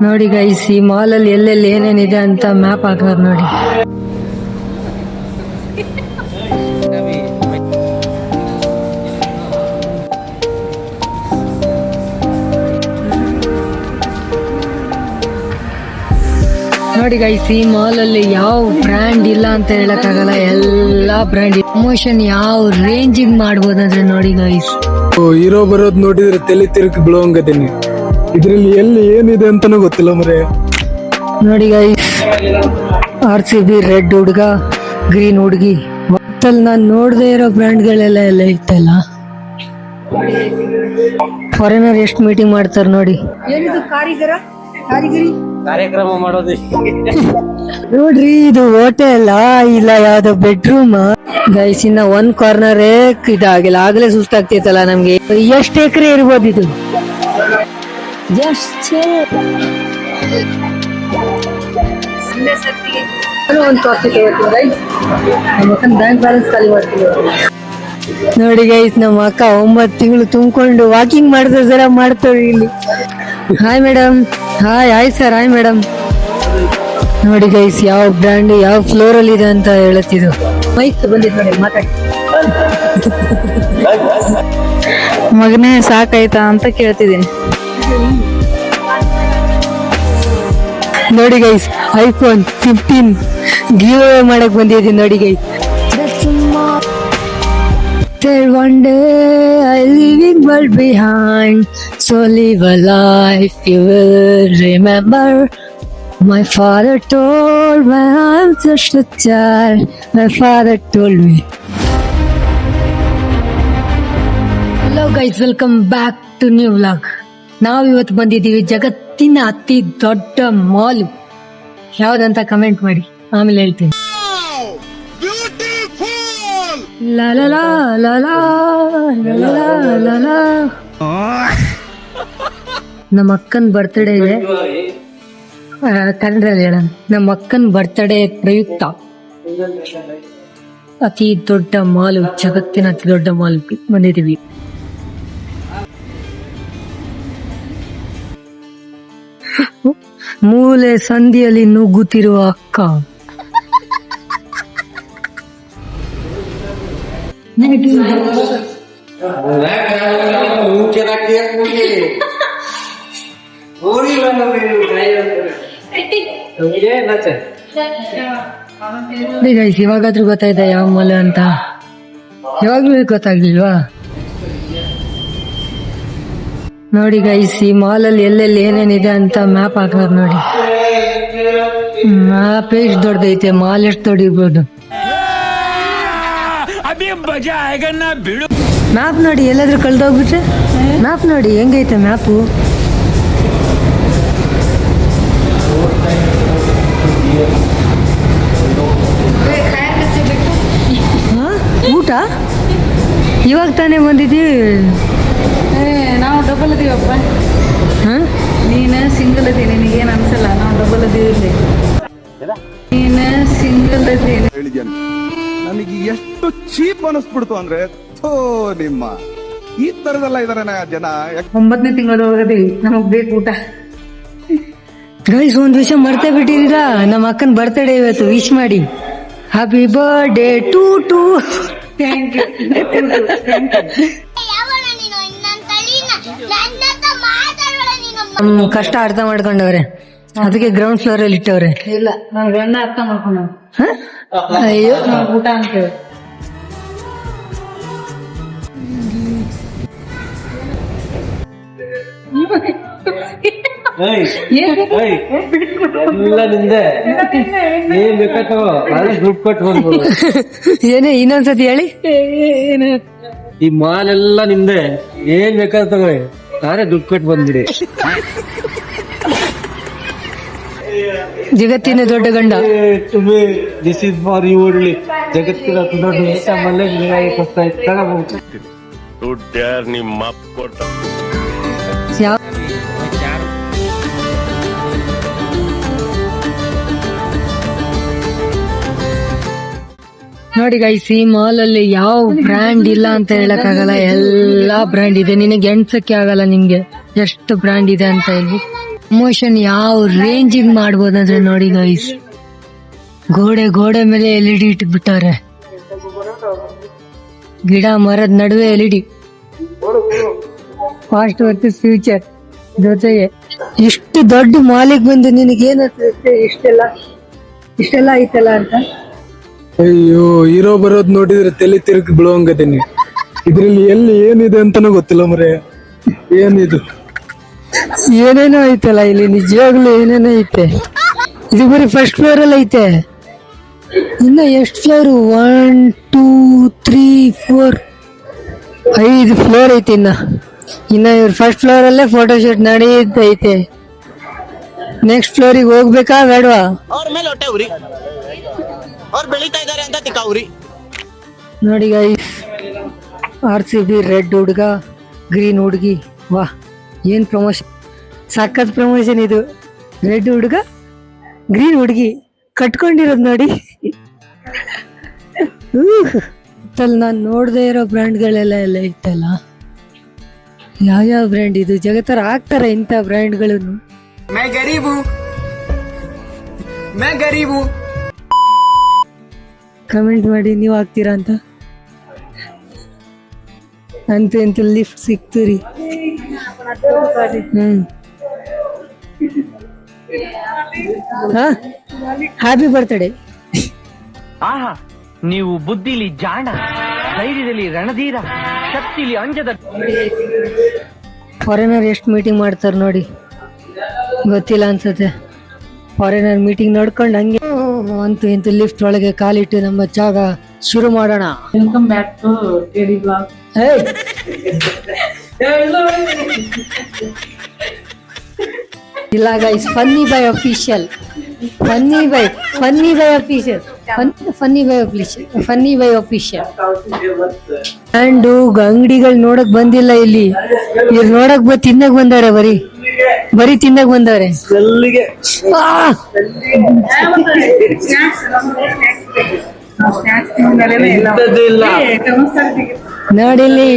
ನೋಡಿ ಗೈಸ್, ಈ ಮಾಲ್ ಅಲ್ಲಿ ಎಲ್ಲೆಲ್ಲಿ ಏನೇನಿದೆ ಅಂತ ಮ್ಯಾಪ್ ಹಾಕೋರ್ ನೋಡಿ. ನೋಡಿ ಗೈಸ್, ಈ ಮಾಲ್ ಅಲ್ಲಿ ಯಾವ ಬ್ರ್ಯಾಂಡ್ ಇಲ್ಲ ಅಂತ ಹೇಳಕ್ಕಾಗಲ್ಲ, ಎಲ್ಲಾ ಬ್ರ್ಯಾಂಡ್ ಪ್ರಮೋಷನ್ ಯಾವ ರೇಂಜಿಗೆ ಮಾಡ್ಬೋದಂದ್ರೆ ನೋಡಿ ಗೈಸ್. ಹೀರೋ ಬರೋದ್ ನೋಡಿದ್ರೆ ತಲೆ ತಿರುಗಿ ಬೀಳುವಂಗದೇನೆ. ಇದ್ರಲ್ಲಿ ಎಲ್ಲಿ ಏನಿದೆ ಅಂತಾನೂ ಗೊತ್ತಿಲ್ಲ ಮರೆ. ನೋಡಿ ಗೈಸ್, RCB ರೆಡ್ ಹುಡ್ಗ, ಗ್ರೀನ್ ಹುಡ್ಗಿ, ಮತ್ತಲ್ಲಿ ನಾನ್ ನೋಡದೇ ಇರೋ ಬ್ರ್ಯಾಂಡ್ಗಳೆಲ್ಲ ಎಲ್ಲ ಇತ್ತಲ್ಲ. ಫಾರಿನರ್ ಎಷ್ಟು ಮೀಟಿಂಗ್ ಮಾಡ್ತಾರ ನೋಡಿ. ಕಾರ್ಯಕ್ರಮ ಮಾಡೋದು ನೋಡ್ರಿ, ಇದು ಹೋಟೆಲ್ ಇಲ್ಲ ಯಾವ್ದೋ ಬೆಡ್ರೂಮ್ ಗೈಸ್. ಇನ್ನ ಒಂದ್ ಕಾರ್ನರ್ ಇದಾಗಿಲ್ಲ, ಆಗ್ಲೇ ಸುಸ್ತಾಗ್ತೈತಲ್ಲ ನಮ್ಗೆ. ಎಷ್ಟು ಎಕರೆ ಇರ್ಬೋದು ಇದು? ಒಂದು ಕಾಫಿ ಬ್ಯಾಂಕ್ ಬ್ಯಾಲೆನ್ಸ್ ಖಾಲಿ ಮಾಡ್ತೀವಿ ನೋಡಿ ಗೈಸ್. ನಮ್ಮ ಅಕ್ಕ 9 ತಿಂಗಳು ತುಂಬಿಕೊಂಡು ವಾಕಿಂಗ್ ಮಾಡಿದ್ರೆ ಜರ ಮಾಡ್ತೇವೆ ಇಲ್ಲಿ. Hi madam. Hi sir. Hi madam. ನೋಡಿ ಗೈಸ್, ಯಾವ ಬ್ರ್ಯಾಂಡ್ ಯಾವ ಫ್ಲೋರ್ ಅಲ್ಲಿ ಇದೆ ಅಂತ ಹೇಳುತ್ತಿದ್ದು. ಮೈಕ್ ಬಂದಿದ್ ನೋಡಿ, ಮಾತಾಡಿ. ಮಗನೇ ಸಾಕಾಯ್ತಾ ಅಂತ ಕೇಳ್ತಿದ್ದೀನಿ. ನೋಡಿ ಗೈಸ್, iPhone 15 ಗಿವ್ ಅವೇ ಮಾಡಕ್ ಬಂದಿದ್ದೀನಿ ನೋಡಿ guys. One day I leaving world behind, so live a life you will remember. My father told when I'm just a child, my father told me. Hello guys, welcome back to new vlog. ನಾವು ಇವತ್ತು ಬಂದಿದ್ದೀವಿ ಜಗತ್ತಿನ ಅತಿ ದೊಡ್ಡ mall ಯಾವ್ದಂತ comment ಮಾಡಿ, ಆಮೇಲೆ ಹೇಳ್ತೀನಿ. ನಮ್ಮ ಅಕ್ಕನ್ ಬರ್ತ್ಡೇ ಇದೆ, ಕನ್ನಡದಲ್ಲಿ ಹೇಳೋಣ. ನಮ್ಮ ಅಕ್ಕನ್ ಬರ್ತ್ಡೇ ಪ್ರಯುಕ್ತ ಅತಿ ದೊಡ್ಡ ಮಾಲ್, ಜಗತ್ತಿನ ಅತಿ ದೊಡ್ಡ ಮಾಲ್ ಬಂದಿದ್ದೀವಿ. ಮೂಲೆ ಸಂಧಿಯಲ್ಲಿ ನುಗ್ಗುತ್ತಿರುವ ಅಕ್ಕ. ಇವಾಗಾದ್ರೂ ಗೊತ್ತಾಯ್ತಾ ಯಾವ ಮಾಲ್ ಅಂತ? ಯಾವಾಗ್ಲೂ ಗೊತ್ತಾಗ್ಲಿಲ್ವಾ? ನೋಡಿ ಗೈಸ್, ಈ ಮಾಲ್ ಅಲ್ಲಿ ಎಲ್ಲೆಲ್ಲಿ ಏನೇನಿದೆ ಅಂತ ಮ್ಯಾಪ್ ಹಾಕೋರ್ ನೋಡಿ. ಮ್ಯಾಪ್ ಎಷ್ಟು ದೊಡ್ಡದೈತೆ, ಮಾಲ್ ಎಷ್ಟು ದೊಡ್ಡಿರ್ಬೋದು. ಮ್ಯಾಪ್ ನೋಡಿ, ಎಲ್ಲಾದ್ರೂ ಕಳ್ದೋಗ್ಬಿಟ್ರೆ ಮ್ಯಾಪ್ ನೋಡಿ ಹೆಂಗೈತೆ ಮ್ಯಾಪು. ಊಟ ಇವಾಗ ತಾನೇ ಬಂದಿದ್ದೀವಿ. ನಾವು ಡಬಲ್ ಅದೀವಪ್ಪ. ನೀನು ಸಿಂಗಲ್ ಅದಿ, ನಿನಗೇನು ಅನ್ಸಲ್ಲ. ನಾವು ಡಬಲ್ ಅದೀವಿ. ನೀನು ಸಿಂಗಲ್ ಅದಿ. ನನಗೆ ಎಷ್ಟು ಚೀಪ್ ಅನಿಸ್ಬಿಡ್ತು ಅಂದ್ರೆ, ನಿಮ್ಮ ಈ ತರದೆಲ್ಲ ಇದಾರೆ ಜನ. 9ನೇ ತಿಂಗಳು ಹೋಗದಿ, ನಮಗ್ ಬೇಕು ಊಟ. ಗೈಸ್, ಒಂದ್ ವಿಷಯ ಮರ್ತೇ ಬಿಟ್ಟಿದ್ದೀರಾ, ನಮ್ಮ ಅಕ್ಕನ ಬರ್ತ್ಡೇ ಇವತ್ತು. ವಿಶ್ ಮಾಡಿ, happy birthday to thank you. ಕಷ್ಟ ಅರ್ಥ ಮಾಡ್ಕೊಂಡವ್ರೆ, ಅದಕ್ಕೆ ಗ್ರೌಂಡ್ ಫ್ಲೋರ್ ಅಲ್ಲಿ ಇಟ್ಟವ್ರೆ. ಇಲ್ಲ, ನನ್ ಗಂಡ ಅರ್ಥ ಮಾಡ್ಕೊಂಡ. ಅಯ್ಯೋ, ಊಟ ಅಂತೇವೆ. ಎಲ್ಲ ನಿಂದೆ, ಏನ್ ಬೇಕಾಯ್ತು ದುಡ್ಡು ಕೊಟ್ಟು ಬಂದ್ಬೋದು. ಏನೇ ಇನ್ನೊಂದ್ಸತಿ ಹೇಳಿ. ಈ ಮಾಲ್ ಎಲ್ಲ ನಿಂದೆ, ಏನ್ ಬೇಕಾದ್ರೆ ತಗೊಳ್ಳಿ, ನಾನೇ ದುಡ್ಡು ಕೊಟ್ಟು ಬಂದ್ಬಿಡಿ. ಜಗತ್ತಿನ ದೊಡ್ಡ ಗಂಡ. This is for you only. ಜಗತ್ತಿನ ದೊಡ್ಡ ಮಲ್ಲೆ ದುಡ್ಡು ಯಾರು ನಿಮ್ಮ ಅಪ್ಪ ಕೊಡ್ತಾರೆ? ನೋಡಿ ಗೈಸ್, ಈ ಮಾಲ್ ಅಲ್ಲಿ ಯಾವ ಬ್ರ್ಯಾಂಡ್ ಇಲ್ಲ ಅಂತ ಹೇಳಕ್ ಆಗಲ್ಲ, ಎಲ್ಲಾ ಬ್ರ್ಯಾಂಡ್ ಇದೆ. ನಿನಗೆ ಎಣ್ಸಕ್ಕೆ ಆಗಲ್ಲ ನಿಮ್ಗೆ ಎಷ್ಟು ಬ್ರ್ಯಾಂಡ್ ಇದೆ ಅಂತ ಹೇಳಿ. ಪ್ರಮೋಷನ್ ಯಾವ ರೇಂಜಿಗೆ ಮಾಡ್ಬೋದಂದ್ರೆ ನೋಡಿ ಗೈಸ್, ಗೋಡೆ ಮೇಲೆ LED ಇಟ್ಬಿಟ್ಟವ್ರೆ, ಗಿಡ ಮರದ ನಡುವೆ LED, ಫಾಸ್ಟ್ ವರ್ಸಸ್ ಫ್ಯೂಚರ್ ಜೊತೆಗೆ. ಇಷ್ಟು ದೊಡ್ಡ ಮಾಲಿಗೆ ಬಂದು ನಿನಗೇನು ಇಷ್ಟೆಲ್ಲ ಐತಲ್ಲ ಅಂತ. ಅಯ್ಯೋ, ಹೀರೋ ಬರೋದ್ ನೋಡಿದ್ರೆ ತಲೆ ತಿರುಗಿ ಬೀಳುವಂಗದೀನಿ. ಇದ್ರಲ್ಲಿ ಎಲ್ಲಿ ಏನಿದೆ ಅಂತಾನೂ ಗೊತ್ತಿಲ್ಲ ಮರೆ. ಏನಿದು? ಏನೇನೋ ಐತಲ್ಲ ಇಲ್ಲಿ, ನಿಜವಾಗ್ಲೂ ಏನೇನೋ ಐತೆ. ಇದು ಬರೀ ಫಸ್ಟ್ ಫ್ಲೋರ್ ಅಲ್ಲಿ ಐತೆ. ಇನ್ನ ಎಷ್ಟು ಫ್ಲೋರ್? 1 2 3 4 5 ಫ್ಲೋರ್ ಐತೆ. ಇನ್ನ ಇವ್ರ ಫಸ್ಟ್ ಫ್ಲೋರ್ ಅಲ್ಲೇ ಫೋಟೋ ಶೂಟ್ ನಡೀತೈತೆ. ನೆಕ್ಸ್ಟ್ ಫ್ಲೋರಿಗೆ ಹೋಗ್ಬೇಕಾ ಬೇಡವಾ? ಅವ್ರ ಮೇಲೆ ಹೊಟ್ಟೆ ಉರಿ, ಅವ್ರು ಬೆಳೀತಾ ಇದಾರೆ ಅಂತ ತಿಕ್ಕಾವ್ರಿ. ನೋಡಿ ಗೈಸ್, RCB ರೆಡ್ ಹುಡುಗ ಗ್ರೀನ್ ಹುಡುಗಿ, ವಾ ಏನ್ ಪ್ರಮೋಷನ್, ಸಖತ್ ಪ್ರಮೋಷನ್ ಇದು. ರೆಡ್ ಹುಡುಗ ಗ್ರೀನ್ ಹುಡುಗಿ ಕಟ್ಕೊಂಡಿರೋದು ನೋಡಿ. ನಾನು ನೋಡದೇ ಇರೋ ಬ್ರ್ಯಾಂಡ್ಗಳೆಲ್ಲ ಇತ್ತಲ್ಲ. ಯಾವ್ಯಾವ ಬ್ರ್ಯಾಂಡ್ ಇದು? ಜಗತ್ತರ ಆಗ್ತಾರ ಇಂಥ ಬ್ರ್ಯಾಂಡ್ಗಳನ್ನು? ಕಮೆಂಟ್ ಮಾಡಿ ನೀವು ಆಗ್ತೀರಾ ಅಂತ. ಅಂತೂ ಲಿಫ್ಟ್ ಸಿಕ್ತು ರೀ. Happy birthday. ಆಹಾ, ನೀವು ಬುದ್ಧಿಲಿ ಜಾಣ, ಧೈರ್ಯದಲ್ಲಿ ರಣಧೀರ, ಶಕ್ತಿಲಿ ಅಂಜದ. ಫಾರಿನರ್ ಎಷ್ಟು ಮೀಟಿಂಗ್ ಮಾಡ್ತಾರೆ ನೋಡಿ, ಗೊತ್ತಿಲ್ಲ ಅನ್ಸತ್ತೆ. ಫಾರಿನರ್ ಮೀಟಿಂಗ್ ನೋಡ್ಕೊಂಡು ಹಂಗೆ ಅಂತೂ ಲಿಫ್ಟ್ ಒಳಗೆ ಕಾಲಿಟ್ಟು ನಮ್ಮ ಜಾಗ ಶುರು ಮಾಡೋಣ. Welcome back to KD blog. ಇಲ್ಲ guys, funny by official and ಅಂಗಡಿಗಳು ನೋಡಕ್ ಬಂದಿಲ್ಲ ಇಲ್ಲಿ. ಇವ್ರು ನೋಡಕ್ ತಿನ್ನಕ್ ಬಂದವ್ರೆ, ಬರೀ ತಿನ್ನಕ್ ಬಂದವ್ರೆ. ನೋಡಿಲ್ಲಿ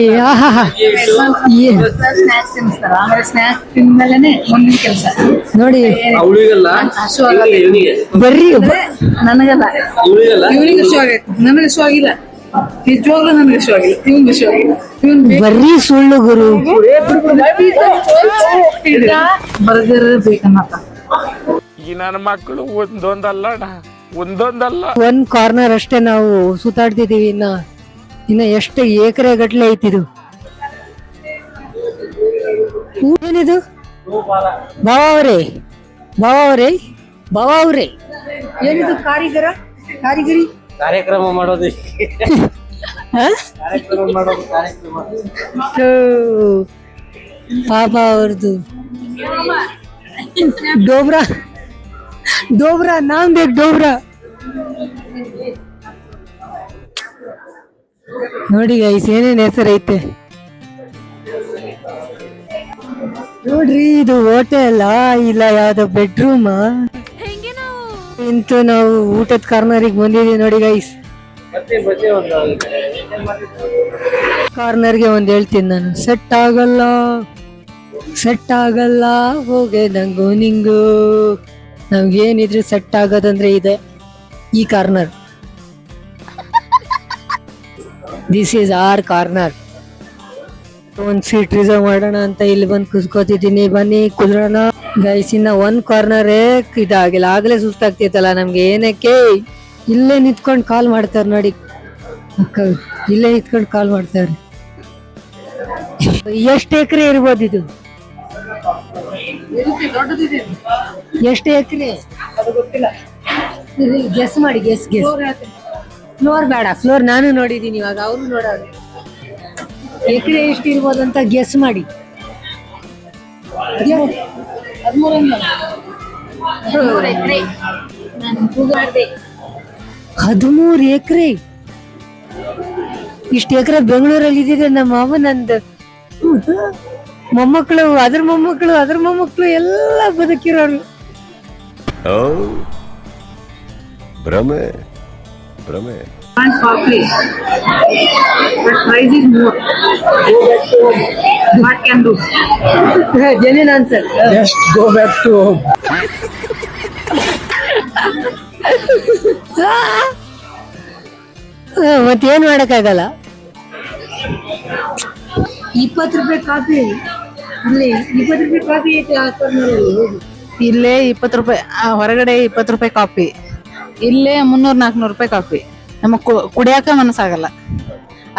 ನೋಡಿ, ಬರ್ರಿ. ನನಗಲ್ಲ, ಇವನಿಗೆ ಇಷ್ಟ ಆಗೈತೆ, ನನಗೆ ಇಷ್ಟ ಆಗಿಲ್ಲ. ನಿಜವಾಗ್ಲೂ ನನಗೆ ಇಷ್ಟ ಆಗಿಲ್ಲ, ಇವನ್ಗೆ ಇಷ್ಟ ಆಗಿಲ್ಲ. ಬರ್ರಿ ಸುಳ್ಳು ಗುರು. ಬರ್ಗರ್ ಬೇಕನ್ನತ್ತ. ಈ ನನ್ನ ಮಕ್ಕಳು ಒಂದೊಂದಲ್ಲ ಒಂದ್ ಕಾರ್ನರ್ ಅಷ್ಟೇ ನಾವು ಸುತ್ತಾಡ್ತಿದೀವಿ. ಇನ್ನ ಎಷ್ಟು ಎಕರೆ ಗಟ್ಲೆ ಐತಿದು. ಏನಿದು? ಬಾವ ಅವ್ರೆ ಏನಿದು? ಕಾರಿಗರಿ ಕಾರ್ಯಕ್ರಮ ಮಾಡೋದು. ಪಾಪ ಅವ್ರದ್ದು ಡೋಬ್ರಾ ನಾನ್ ಬೇಕು ಡೋಬ್ರಾ. ನೋಡಿ ಗೈಸ್, ಏನೇನ್ ಹೆಸರೈತೆ ನೋಡ್ರಿ. ಇದು ಹೋಟೆಲ್ ಇಲ್ಲ ಯಾವ್ದೋ ಬೆಡ್ರೂಮ್. ಇಂತೂ ನಾವು ಊಟದ ಕಾರ್ನರಿಗೆ ಬಂದಿದೀವಿ ನೋಡಿ ಗೈಸ್. ಕಾರ್ನರ್ಗೆ ಒಂದ್ ಹೇಳ್ತೀನಿ ನಾನು, ಸೆಟ್ ಆಗಲ್ಲ ಹೋಗೆ ನಂಗು ನಿಂಗು. ನಮ್ಗೇನಿದ್ರು ಸೆಟ್ ಆಗೋದಂದ್ರೆ ಇದೆ ಈ corner. This is our corner. ಒಂದ್ ಸೀಟ್ ರಿಸರ್ವ್ ಮಾಡೋಣ ಅಂತ ಇಲ್ಲಿ ಬಂದು ಕುತ್ಕೋತಿದ್ದೀನಿ. ಬನ್ನಿ ಕುದ್ರೋಣ ಗೈಸ್. ಇನ್ನ ಒಂದ್ ಕಾರ್ನರ್ ಇದಾಗಿಲ್ಲ, ಆಗ್ಲೇ ಸುಸ್ತಾಗ್ತಿತ್ತಲ್ಲ ನಮ್ಗೆ. ಏನಕ್ಕೆ ಇಲ್ಲೇ ನಿಂತ್ಕೊಂಡು ಕಾಲ್ ಮಾಡ್ತಾರೆ ನೋಡಿ ಅಕ್ಕ, ಇಲ್ಲೇ ನಿಂತ್ಕೊಂಡು ಕಾಲ್ ಮಾಡ್ತಾರೆ. ಎಷ್ಟು ಎಕರೆ ಇರ್ಬೋದು ಇದು? ಎಷ್ಟು ಎಕರೆ ಅದು ಗೊತ್ತಿಲ್ಲ. ಗೆಸ್ ಮಾಡಿ. ಫ್ಲೋರ್ ಬೇಡ, ಫ್ಲೋರ್ ನಾನು ನೋಡಿದೀನಿ, ಇವಾಗ ಅವರು ನೋಡೋರು. ಎಕರೆ ಎಷ್ಟು ಇರ್ಬೋದು ಅಂತ ಗೆಸ್ ಮಾಡಿ. 13 ಎಕರೆ. ಇಷ್ಟು ಎಕರೆ ಬೆಂಗಳೂರಲ್ಲಿ ಇದ್ದಿದ್ರೆ ನಮ್ಮ ಮಾವ ನಂದು ಮೊಮ್ಮಕ್ಕಳು, ಅದ್ರ ಮೊಮ್ಮಕ್ಕಳು ಎಲ್ಲ ಬದುಕಿರೋರು. ಭ್ರಮೆ And costly, but price is more. What can do? Genuine answer. Just go back to home. ಮತ್ತೇನ್ ಮಾಡಕ್ಕಾಗಲ್ಲ. 20 ರೂಪಾಯಿ ಕಾಫಿ ಇಲ್ಲಿ 20 ರೂಪಾಯಿ ಕಾಫಿ ಐತೆ ಆ ಕಾರ್ನರಲ್ಲಿ ಹೋಗಿ. ಇಲ್ಲೇ 20 ರೂಪಾಯಿ, ಹೊರಗಡೆ 20 ರೂಪಾಯಿ ಕಾಫಿ, ಇಲ್ಲೇ 300-400 ರೂಪಾಯಿ ಕಾಫಿ. ನಮಗ್ ಕುಡಿಯಾಕ ಮನಸ್ಸಾಗಲ್ಲ.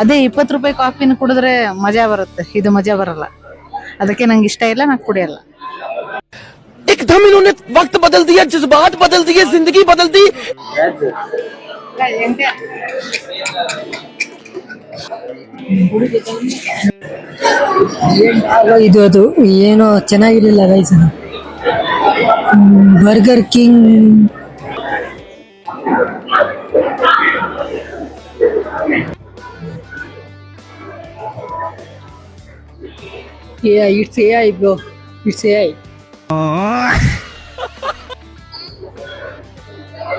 ಅದೇ 20 ರೂಪಾಯಿ ಕಾಫಿನ ಕುಡಿದ್ರೆ ಮಜಾ ಬರುತ್ತೆ, ಇದು ಮಜಾ ಬರಲ್ಲ. ಅದಕ್ಕೆ ನಂಗೆ ಇಷ್ಟ ಇಲ್ಲ, ನಾನು ಕುಡಿಯಲ್ಲ. एकदम इन्होंने वक्त बदल दिया, जज्बात बदल दिए, जिंदगी बदल दी. ಇದು ಅದು ಏನೋ ಚೆನ್ನಾಗಿರ್ಲಿಲ್ಲ guys. Burger king it's AI bro, it's AI.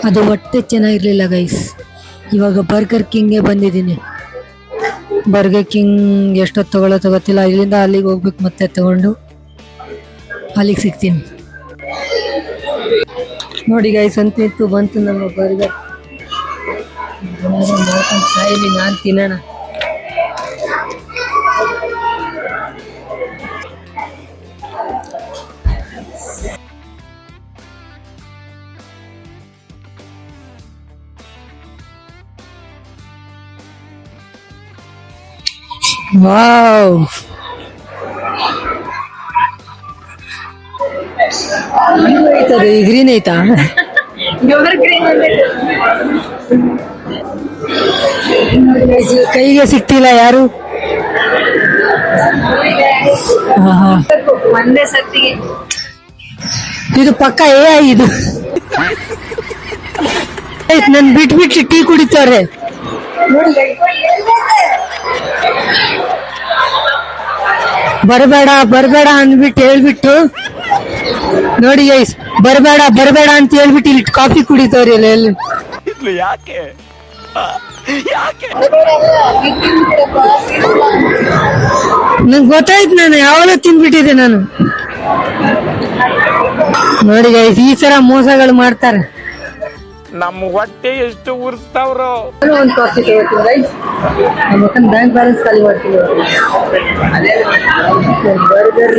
ಅದು ಒಟ್ಟೆ ಚೆನ್ನಾಗಿರ್ಲಿಲ್ಲ ಗೈಸ್. ಇವಾಗ ಬರ್ಗರ್ ಕಿಂಗ್ಗೆ ಬಂದಿದ್ದೀನಿ. ಬರ್ಗರ್ ಕಿಂಗ್ ಎಷ್ಟೊತ್ತು ತಗೊಳ್ಳೋ ಗೊತ್ತಿಲ್ಲ. ಇಲ್ಲಿಂದ ಅಲ್ಲಿಗೆ ಹೋಗ್ಬೇಕು, ಮತ್ತೆ ತಗೊಂಡು ಅಲ್ಲಿಗೆ ಸಿಗ್ತೀನಿ. ನೋಡಿ ಗೈಸ್, ಅಂತಿತ್ತು ಬಂತು ನಮ್ಮ ಬರ್ಗರ್. ಸಾಯಿಲಿ, ನಾನು ತಿನ್ನೋಣ. ವಾವ್, ಐತದು ಈ ಗ್ರೀನ್ ಐತಾ? ಕೈಗೆ ಸಿಕ್ತಿಲ್ಲ ಯಾರು. ಒಂದೇ ಸತ್ತಿಗೆ ಇದು ಪಕ್ಕ AI ಇದು. ನನ್ ಬಿಟ್ಬಿಟ್ಟು ಟೀ ಕುಡಿತಾರೆ. ಬರಬೇಡ ಬರಬೇಡ ಅಂದ್ಬಿಟ್ಟು ಹೇಳ್ಬಿಟ್ಟು ನೋಡಿ ಗೈಸ್, ಬರಬೇಡ ಬರಬೇಡ ಅಂತ ಹೇಳ್ಬಿಟ್ಟು ಇಲ್ಲಿ ಕಾಫಿ ಕುಡಿತವ್ರಿ ಎಲ್ಲ. ಎಲ್ಲಿ ಯಾಕೆ ನಂಗೆ ಗೊತ್ತಾಯ್ತು, ನಾನು ಯಾವಾಗ ತಿನ್ಬಿಟ್ಟಿದ್ದೆ ನಾನು. ನೋಡಿ ಗೈಸ್, ಈ ತರ ಮೋಸಗಳು ಮಾಡ್ತಾರೆ. ನಮ್ಮ ಹೊಟ್ಟೆ ಎಷ್ಟು ಉರ್ಸ್ತಾವ್ರೋ. ಒಂದು ಕಾಫಿ ತಗೋತೀನಿ ಗೈಸ್, ನಮ್ಮ ಬ್ಯಾಂಕ್ ಬ್ಯಾಲೆನ್ಸ್ ಖಾಲಿ ಮಾಡ್ತೀನಿ. ಬರ್ಗರ್,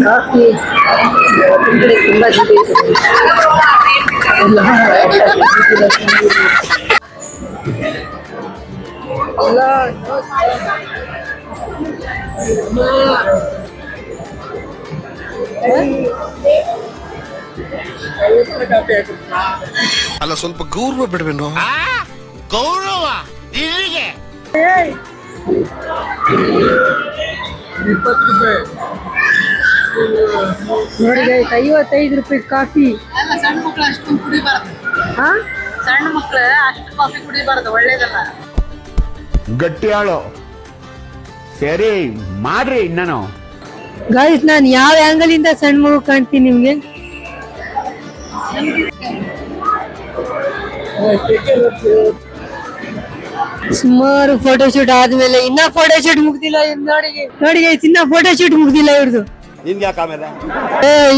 ಕಾಫಿ, ಕಡೆ ತುಂಬಾ ಅಲ್ಲ, ಸ್ವಲ್ಪ ಗೌರವ ಬಿಡ್ಬೇನು? ಗೌರವ ಇಲ್ಲಿಗೆ 20 ರೂಪಾಯಿ. ನೋಡಿ ಗೈಸ್, 55 ರೂಪಾಯಿ ಕಾಫಿ. ಸಣ್ಣ ಮಕ್ಳು ಅಷ್ಟೊಂದು ಕುಡಿಬಾರ್ದು. ಸಣ್ಣ ಮಕ್ಳು ಅಷ್ಟು ಕಾಫಿ ಕುಡಿಬಾರ್ದು, ಒಳ್ಳೇದಲ್ಲ. ಗಟ್ಟಿ ಆಳು. ಸರಿ ಮಾಡ್ರಿ ನಾನು. ಗೈಸ್, ನಾನು ಯಾವ ಆಂಗಲ್ ಇಂದ ಸಣ್ಣ ಮಗು ಕಾಣ್ತೀನಿ ನಿಮ್ಗೆ? ಸುಮಾರು ಫೋಟೋಶೂಟ್ ಆದ್ಮೇಲೆ ಇನ್ನ ಫೋಟೋಶೂಟ್ ಮುಗ್ದಿಲ್ಲ. ನೋಡಿ ಗೈಸ್, ಇನ್ನ ಫೋಟೋಶೂಟ್ ಮುಗ್ದಿಲ್ಲ ಇವ್ರದ್ದು.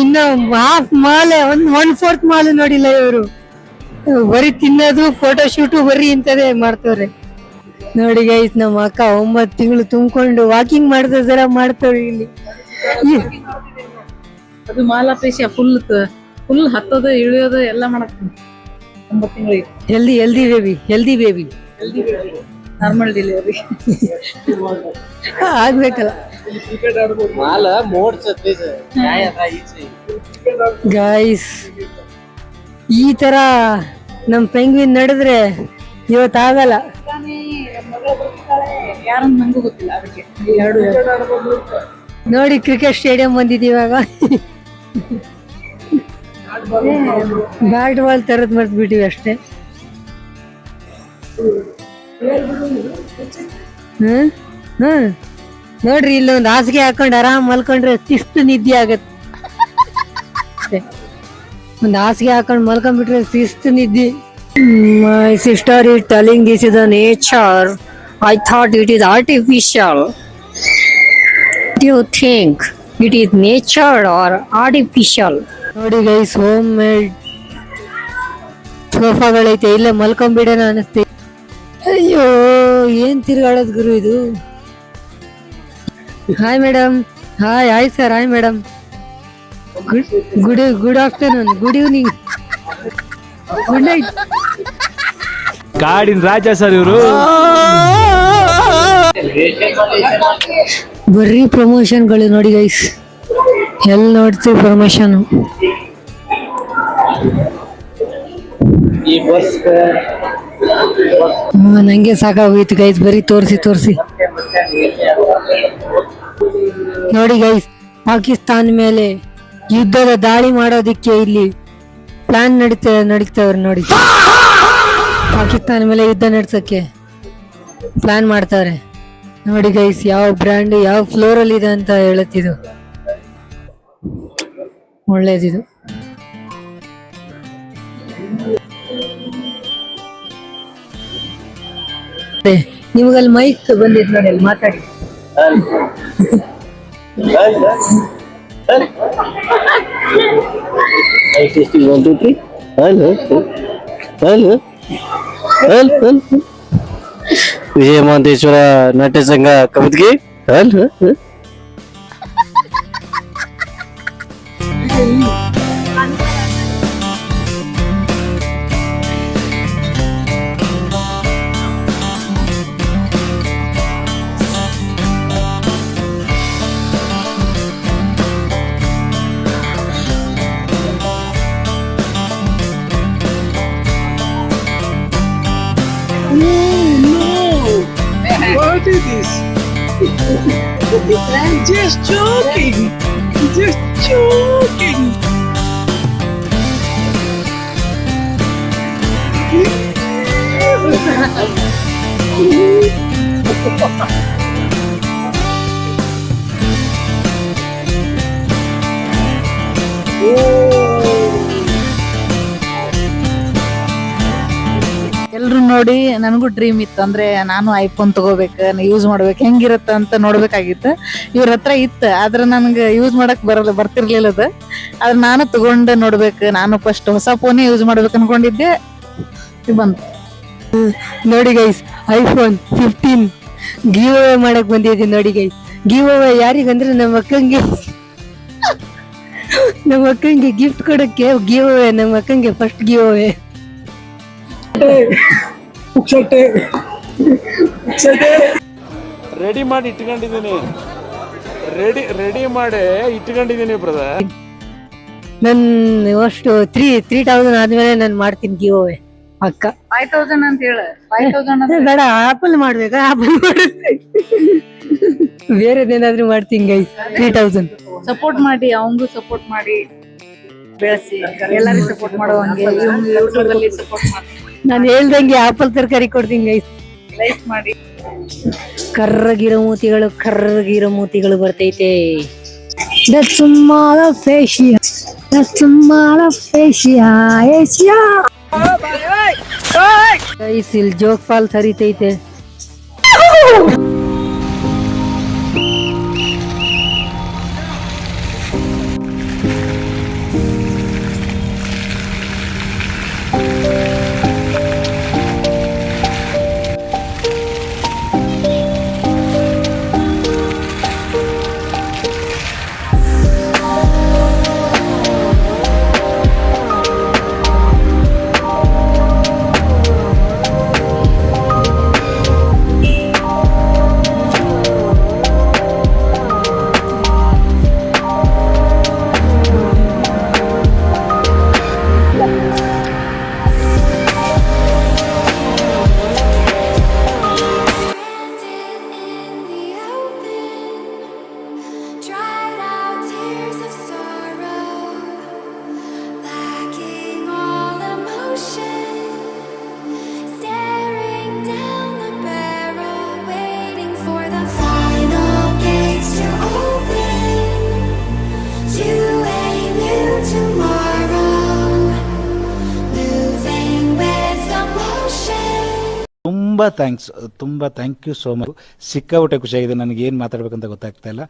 ಇನ್ನ ಹಾಫ್ ಮಾಲ್, 1/4 ಮಾಲ್ ನೋಡಿಲ್ಲ ಇವರು. ಬರೀ ತಿನ್ನೋದು, ಫೋಟೋಶೂಟು ಬರೀ ಇಂಥದೇ ಮಾಡ್ತವ್ರೆ. ನೋಡಿ ಗೈಸ್, ನಮ್ಮ ಅಕ್ಕ 9 ತಿಂಗಳು ತುಂಬಿಕೊಂಡು ವಾಕಿಂಗ್ ಮಾಡಿದ ಜರ ಮಾಡ್ತವ್ರೆ ಇಲ್ಲಿ. ಅದು ಮಾಲಾಪೇಶ ಫುಲ್ ಹತ್ತೋದು ಇಳಿಯೋದು ಎಲ್ಲ ಮಾಡಕ್ 9 ತಿಂಗಳಿಗೆ. ಹೆಲ್ದಿ ಬೇಬಿ ನಾರ್ಮಲ್ ಡೆಲಿವರಿ ಆಗ್ಬೇಕಲ್ಲ ಗೈಸ್. ಈ ತರ ನಮ್ ಪೆಂಗ್ವಿನ್ ನಡೆದ್ರೆ ಇವತ್ತಾಗಲ್ಲ. ಯಾರಂತ ನಂಗೂ ಗೊತ್ತಿಲ್ಲ. ಅದಕ್ಕೆ ನೋಡಿ, ಕ್ರಿಕೆಟ್ ಸ್ಟೇಡಿಯಂ ಬಂದಿದ್ದೀವಿ ಇವಾಗ. ಬ್ಯಾಟ್ ಬಾಲ್ ತರದ್ ಮರ್ತ್ಬಿಟ್ಟಿವಿ ಅಷ್ಟೇ. ನೋಡ್ರಿ, ಇಲ್ಲೊಂದು ಹಾಸಿಗೆ ಹಾಕೊಂಡು ಆರಾಮ್ ಮಲ್ಕೊಂಡ್ರೆ ಶಿಸ್ತು ನಿದ್ದೆ ಆಗತ್ತೆ. ಒಂದು ಹಾಸಿಗೆ ಹಾಕೊಂಡು ಮಲ್ಕೊಂಡ್ಬಿಟ್ರೆ ಶಿಸ್ತು ನಿದ್ದೆ. My sister is telling this is a nature I thought it is artificial. Do you think it is nature or artificial? ನೋಡಿ ಗೈಸ್, ಹೋಮ್ ಮೇಡ್ ಸೋಫಾಗಳೈತೆ, ಇಲ್ಲೇ ಮಲ್ಕೊಂಬಿಡೋಣ ಅನಿಸ್ತಿ. ಅಯ್ಯೋ, ಏನ್ ತಿರ್ಗಾಡೋದ್ ಗುರು ಇದು. Hi madam. Hi sir. Hi madam. Good afternoon, good evening, good night. ಕಾಡಿನ ರಾಜ sir ಇವರು. ಬರ್ರಿ ಪ್ರಮೋಷನ್ಗಳು ನೋಡಿ guys, ಎಲ್ಲಿ ನೋಡ್ತೀವಿ ಪ್ರಮೋಷನ್. ನಂಗೆ ಸಾಕಾಗೋಯ್ತು ಗೈಸ್, ಬರೀ ತೋರಿಸಿ ನೋಡಿ ಗೈಸ್. ಪಾಕಿಸ್ತಾನ ಮೇಲೆ ಯುದ್ಧದ ದಾಳಿ ಮಾಡೋದಿಕ್ಕೆ ಇಲ್ಲಿ ಪ್ಲಾನ್ ನಡೀತವ್ರೆ ನೋಡಿ. ಪಾಕಿಸ್ತಾನ ಮೇಲೆ ಯುದ್ಧ ನಡೆಸಕ್ಕೆ ಪ್ಲಾನ್ ಮಾಡ್ತಾರೆ ನೋಡಿ ಗೈಸ್. ಯಾವ ಬ್ರ್ಯಾಂಡ್ ಯಾವ ಫ್ಲೋರ್ ಅಲ್ಲಿ ಇದೆ ಅಂತ ಹೇಳುತ್ತಿದ್ದು, ಒಳ್ಳೇದಿದು. ನಿಮ್ಗಲ್ಲಿ ಮೈಕ್ ಬಂದಿದ್ ನೋಡಿ, ಅಲ್ಲಿ ಮಾತಾಡಿ. ವಿಜಯ ಮಹಂತೇಶ್ವರ ನಾಟ್ಯ ಸಂಘ ಕಬಡ್ಗಿ. What is this? Just joking. Just joking. ಎಲ್ರು ನೋಡಿ, ನನಗೂ ಡ್ರೀಮ್ ಇತ್ತು, ಅಂದ್ರೆ ನಾನು ಐಫೋನ್ ತಗೋಬೇಕು, ಯೂಸ್ ಮಾಡ್ಬೇಕು, ಹೆಂಗಿರತ್ತ ಅಂತ ನೋಡ್ಬೇಕಾಗಿತ್ತು. ಇವ್ರ ಹತ್ರ ಇತ್ತು, ಆದ್ರೆ ನನ್ಗೆ ಯೂಸ್ ಮಾಡಕ್ ಬರ್ತಿರ್ಲಿಲ್ಲ ಅದು. ಆದ್ರೆ ನಾನು ತಗೊಂಡು ನೋಡ್ಬೇಕು, ನಾನು ಫಸ್ಟ್ ಹೊಸ ಫೋನೇ ಯೂಸ್ ಮಾಡ್ಬೇಕು ಅನ್ಕೊಂಡಿದ್ದೆ. ಬಂತು ನೋಡಿ ಗೈಸ್, ಐಫೋನ್ 15 ಗಿವ್ ಅವೇ ಮಾಡಕ್ ಬಂದಿದ್ದೀನಿ ನೋಡಿ ಗೈಸ್. ಗಿವ್ ಅವೇ ಯಾರಿಗಂದ್ರೆ ನಮ್ಮ ಅಕ್ಕಂಗೆ ಗಿಫ್ಟ್ ಕೊಡಕ್ಕೆ ಗಿವ್ ಅವೇ. ನಮ್ಮ ಅಕ್ಕಂಗೆ ಫಸ್ಟ್ ಗಿವ್ ಅವೇ. ರೆಡಿ ಮಾಡಿ ಇಟ್ಕೊಂಡಿದ್ದೀನಿ, ರೆಡಿ ಮಾಡಿ ಇಟ್ಕೊಂಡಿದ್ದೀನಿ ಬ್ರದರ್. ನನ್ ಅಷ್ಟು 3000 ಆದ್ಮೇಲೆ ನಾನು ಮಾಡ್ತೀನಿ ಗಿವ್ ಅವೇ ಅಕ್ಕ. 5000 ಅಂತ ಹೇಳ. 5000 ಬೇಡ, ಆಪಲ್ ಮಾಡ್ಬೇಕಾ? ಆಪಲ್ ಬೇರೆದೇನಾದ್ರೂ ಮಾಡ್ತೀನಿ ಗೈಸ್. 3000 ಸಪೋರ್ಟ್ ಮಾಡಿ, ಅವಂಗೂ ಸಪೋರ್ಟ್ ಮಾಡಿ, ಬೆಳೆಸಿ, ಎಲ್ಲರಿಗೂ ಸಪೋರ್ಟ್ ಮಾಡುವಂಗೆ ಯೂಟ್ಯೂಬ್ ಅಲ್ಲಿ ಸಪೋರ್ಟ್ ಮಾಡಿ. ನಾನು ಹೇಳ್ದಂಗೆ ಆಪಲ್ ತರಕಾರಿ ಕೊಡ್ತೀನಿ ಗೈಸ್. ಲೈಕ್ ಮಾಡಿ. ಕರ್ರಗಿರೋ ಮೂತಿಗಳು ಬರ್ತೈತೆ. That's small of Asia. That's small of Asia. Guys, ಇಲ್ಲಿ ಜೋಗ್ ಫಾಲ್ಸ್ ಹರಿತೈತೆ. Thank you so much. ಸಿಕ್ಕಾಪಟ್ಟೆ ಖುಷಿಯಾಗಿದೆ. ನನಗೆ ಏನು ಮಾತಾಡ್ಬೇಕಂತ ಗೊತ್ತಾಗ್ತಾ ಇಲ್ಲ.